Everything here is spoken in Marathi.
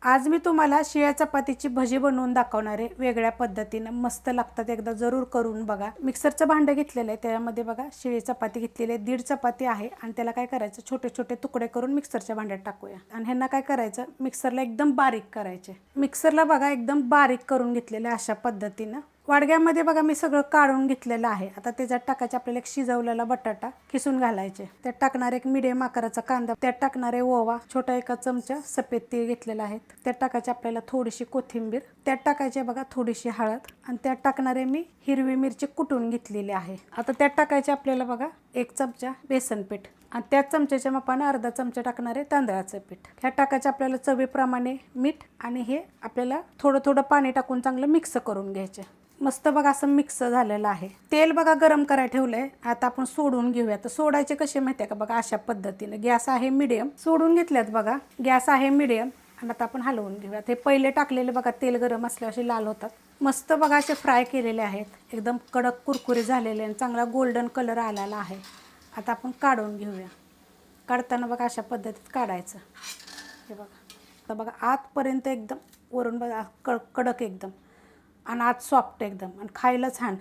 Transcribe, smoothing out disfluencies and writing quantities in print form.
आज मी तुम्हाला शिळ्या चपातीची भजी बनवून दाखवणार आहे वेगळ्या पद्धतीने। मस्त लागतात, एकदा जरूर करून बघा। मिक्सरचं भांडं घेतलेलं आहे, त्यामध्ये बघा शिळी चपाती घेतलेली आहे, 1.5 चपाती आहे आणि त्याला काय करायचं, छोटे छोटे तुकडे करून मिक्सरच्या भांड्यात टाकूया आणि ह्यांना काय करायचं, मिक्सरला एकदम बारीक करायचे। मिक्सरला बघा एकदम बारीक करून घेतलेले अशा पद्धतीने। वाडग्यामध्ये बघा मी सगळं काढून घेतलेलं आहे। आता त्याच्यात टाकायचे आपल्याला एक शिजवलेला बटाटा किसून घालायचे, त्यात टाकणार एक मीडियम आकाराचा कांदा, त्यात टाकणार आहे ओवा, छोटा 1 चमचा सफेद तीळ घेतलेला आहे, त्यात टाकायचे आपल्याला थोडीशी कोथिंबीर, त्यात टाकायचे बघा थोडीशी हळद आणि त्यात टाकणार आहे मी हिरवी मिरची कुटून घेतलेली आहे। आता त्यात टाकायचे आपल्याला बघा 1 चमचा बेसन पीठ आणि त्याच चमच्याच्या मापाने अर्धा चमचा टाकणार आहे तांदळाचं पीठ। ह्यात टाकायचे आपल्याला चवीप्रमाणे मीठ आणि हे आपल्याला थोडं थोडं पाणी टाकून चांगलं मिक्स करून घ्यायचे। मस्त बघा असं मिक्स झालेलं आहे। तेल बघा गरम करायला ठेवलंय, आता आपण सोडून घेऊया। तर सोडायचे कसे माहिती आहे का, बघा अशा पद्धतीने गॅस आहे मीडियम, सोडून घेतल्यात बघा, गॅस आहे मीडियम आणि आता आपण हलवून घेऊया। ते पहिले टाकलेले बघा तेल गरम असल्यावर असे लाल होतात, मस्त बघा असे फ्राय केलेले आहेत, एकदम कडक कुरकुरे झालेले आणि चांगला गोल्डन कलर आलेला आहे। आता आपण काढून घेऊया। काढताना बघा अशा पद्धतीत काढायचं, हे बघा। आता बघा आतपर्यंत एकदम वरून बघा कडक एकदम आणि आत सॉफ्ट एकदम आणि खायला छान।